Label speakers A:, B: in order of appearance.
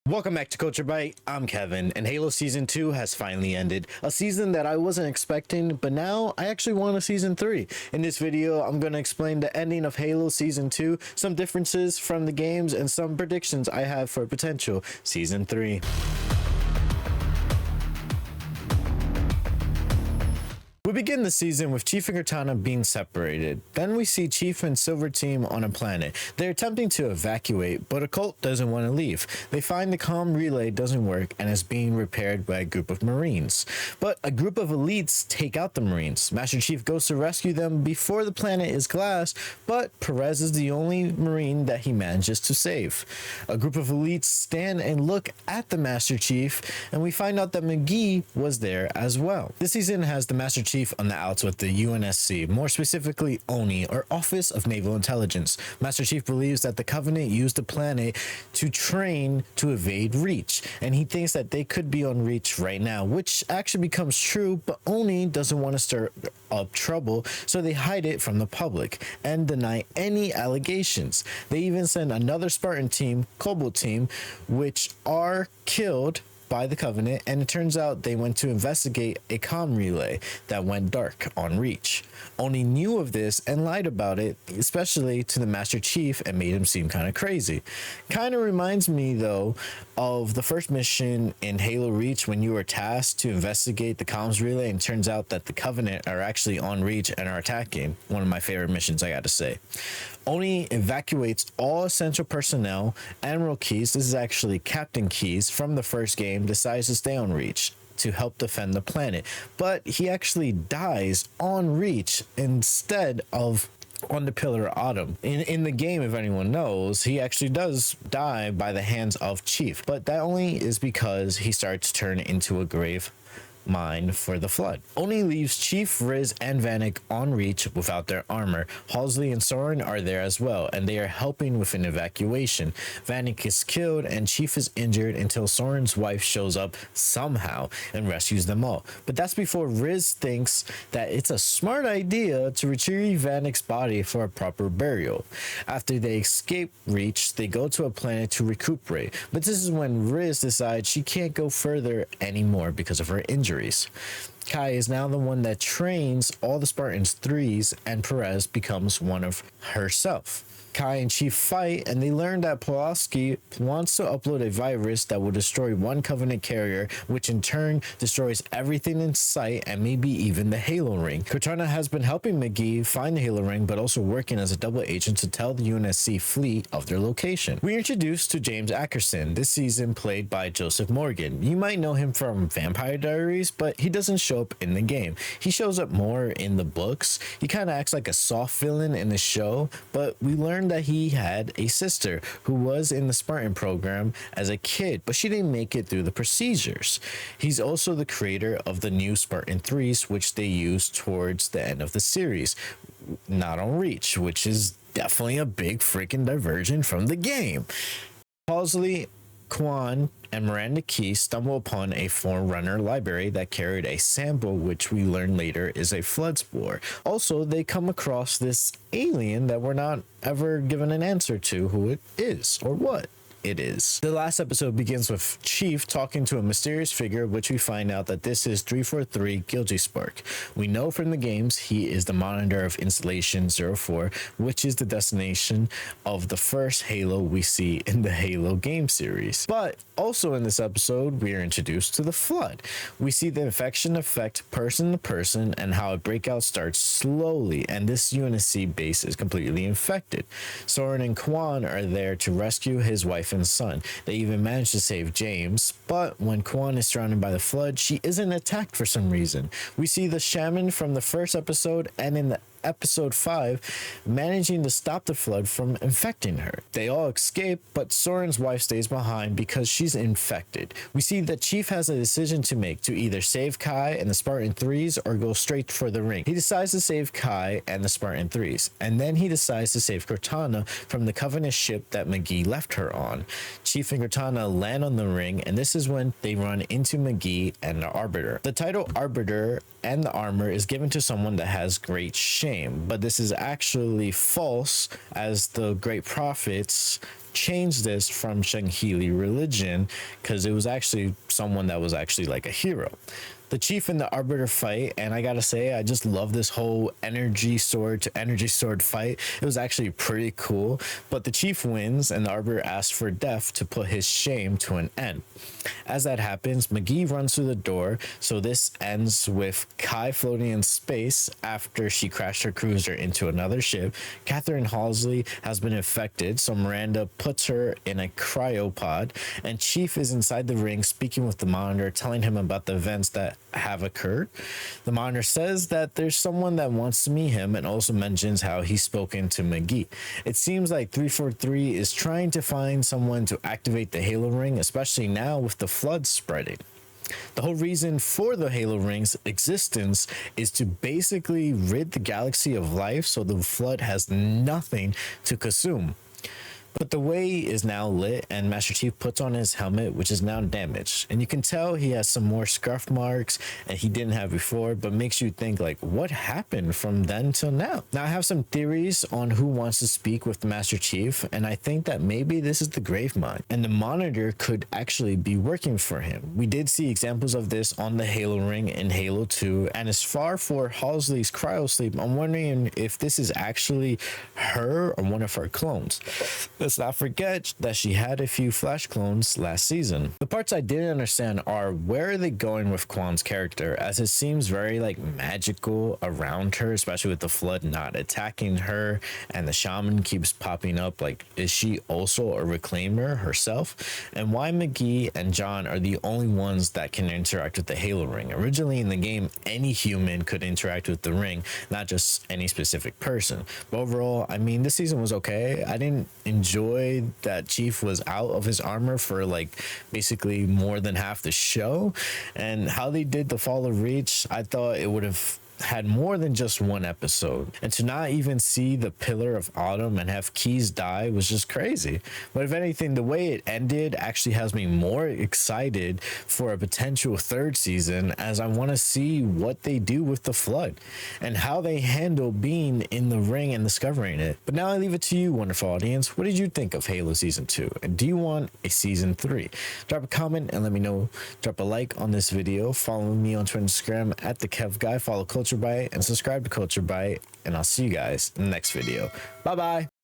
A: Welcome back to Culture Bite. I'm Kevin, and Halo Season 2 has finally ended. A season that I wasn't expecting, but now I actually want a Season 3. In this video, I'm going to explain the ending of Halo Season 2, some differences from the games, and some predictions I have for potential Season 3. We begin the season with Chief and Cortana being separated. Then we see Chief and Silver Team on a planet. They're attempting to evacuate, but a cult doesn't want to leave. They find the comm relay doesn't work and is being repaired by a group of Marines. But a group of elites take out the Marines. Master Chief goes to rescue them before the planet is glassed, but Perez is the only Marine that he manages to save. A group of elites stand and look at the Master Chief, and we find out that Makee was there as well. This season has the Master Chief on the outs with the UNSC, more specifically ONI, or Office of Naval Intelligence. Master Chief believes that the Covenant used the planet to train to evade Reach, and he thinks that they could be on Reach right now, which actually becomes true, but ONI doesn't want to stir up trouble, so they hide it from the public and deny any allegations. They even send another Spartan team, Cobalt Team, which are killed by the Covenant, and it turns out they went to investigate a comm relay that went dark on Reach. Oni knew of this and lied about it, especially to the Master Chief, and made him seem kind of crazy. Kind of reminds me though of the first mission in Halo Reach when you were tasked to investigate the comms relay and turns out that the Covenant are actually on Reach and are attacking. One of my favorite missions, I gotta say. Oni evacuates all essential personnel. Admiral Keyes, this is actually Captain Keyes from the first game, decides to stay on Reach to help defend the planet, but he actually dies on Reach instead of on the Pillar of Autumn. In the game, if anyone knows, he actually does die by the hands of Chief, but that only is because he starts to turn into a grave mine for the Flood. Oni leaves Chief, Riz, and Vanek on Reach without their armor. Halsey and Soren are there as well, and they are helping with an evacuation. Vanek is killed and Chief is injured until Soren's wife shows up somehow and rescues them all. But that's before Riz thinks that it's a smart idea to retrieve Vanek's body for a proper burial. After they escape Reach, they go to a planet to recuperate, but this is when Riz decides she can't go further anymore because of her injury. Kai is now the one that trains all the Spartans 3s, and Perez becomes one of herself. Kai and Chief fight, and they learn that Pulaski wants to upload a virus that will destroy one Covenant carrier, which in turn destroys everything in sight and maybe even the Halo Ring. Cortana has been helping Makee find the Halo Ring, but also working as a double agent to tell the UNSC fleet of their location. We're introduced to James Ackerson, this season played by Joseph Morgan. You might know him from Vampire Diaries, but he doesn't show up in the game. He shows up more in the books. He kind of acts like a soft villain in the show, but we learn that he had a sister who was in the Spartan program as a kid, but she didn't make it through the procedures. He's also the creator of the new Spartan 3s, which they use towards the end of the series, not on Reach, which is definitely a big freaking diversion from the game. Halsey, Quan, and Miranda Key stumble upon a Forerunner library that carried a sample, which we learn later is a flood spore. Also, they come across this alien that we're not ever given an answer to who it is or what it is. The last episode begins with Chief talking to a mysterious figure, which we find out that this is 343 Gilgy Spark. We know from the games he is the monitor of Installation 04, which is the destination of the first Halo we see in the Halo game series. But also in this episode, we are introduced to the Flood. We see the infection affect person to person and how a breakout starts slowly, and this UNSC base is completely infected. Soren and Quan are there to rescue his wife and son. They even manage to save James, but when Quan is surrounded by the Flood, she isn't attacked for some reason. We see the shaman from the first episode and in the episode 5 managing to stop the Flood from infecting her. They all escape, but Soren's wife stays behind because she's infected. We see that Chief has a decision to make, to either save Kai and the Spartan 3s or go straight for the ring. He decides to save Kai and the Spartan 3s, and then he decides to save Cortana from the Covenant ship that Makee left her on. Chief and Cortana land on the ring, and this is when they run into Makee and the Arbiter. The title Arbiter and the armor is given to someone that has great shame, but this is actually false, as the great prophets changed this from Shangheili religion because it was actually someone that was actually like a hero. The chief and the arbiter fight, and I gotta say, I just love this whole energy sword to energy sword fight. It was actually pretty cool, but the chief wins and the arbiter asks for death to put his shame to an end. As that happens, Makee runs through the door, so this ends with Kai floating in space after she crashed her cruiser into another ship. Catherine Halsey has been infected, so Miranda puts her in a cryopod, and Chief is inside the ring speaking with the monitor, telling him about the events that have occurred. The monitor says that there's someone that wants to meet him and also mentions how he's spoken to Makee. It seems like 343 is trying to find someone to activate the Halo ring, especially now with the flood spreading. The whole reason for the Halo Ring's existence is to basically rid the galaxy of life so the flood has nothing to consume. But the way is now lit and Master Chief puts on his helmet, which is now damaged. And you can tell he has some more scuff marks and he didn't have before, but makes you think like, what happened from then till now? Now I have some theories on who wants to speak with the Master Chief, and I think that maybe this is the Gravemind and the monitor could actually be working for him. We did see examples of this on the Halo Ring in Halo 2, and as far for Halsey's cryosleep, I'm wondering if this is actually her or one of her clones. Let's not forget that she had a few Flash clones last season. The parts I didn't understand are where are they going with Quan's character, as it seems very like magical around her, especially with the flood not attacking her and the shaman keeps popping up. Like, is she also a reclaimer herself? And why Makee and John are the only ones that can interact with the Halo Ring? Originally in the game, any human could interact with the ring, not just any specific person. But overall, I mean, this season was okay. I didn't enjoy that Chief was out of his armor for like basically more than half the show, and how they did the Fall of Reach, I thought it would have had more than just one episode, and to not even see the Pillar of Autumn and have Keyes die was just crazy. But if anything, the way it ended actually has me more excited for a potential third season, as I want to see what they do with the flood and how they handle being in the ring and discovering it. But now I leave it to you, wonderful audience. What did you think of Halo Season 2, and do you want a Season 3? Drop a comment and let me know. Drop a like on this video, follow me on Twitter and Instagram at the Kev Guy, follow Culture Bite, and subscribe to Culture Bite, and I'll see you guys in the next video. Bye bye.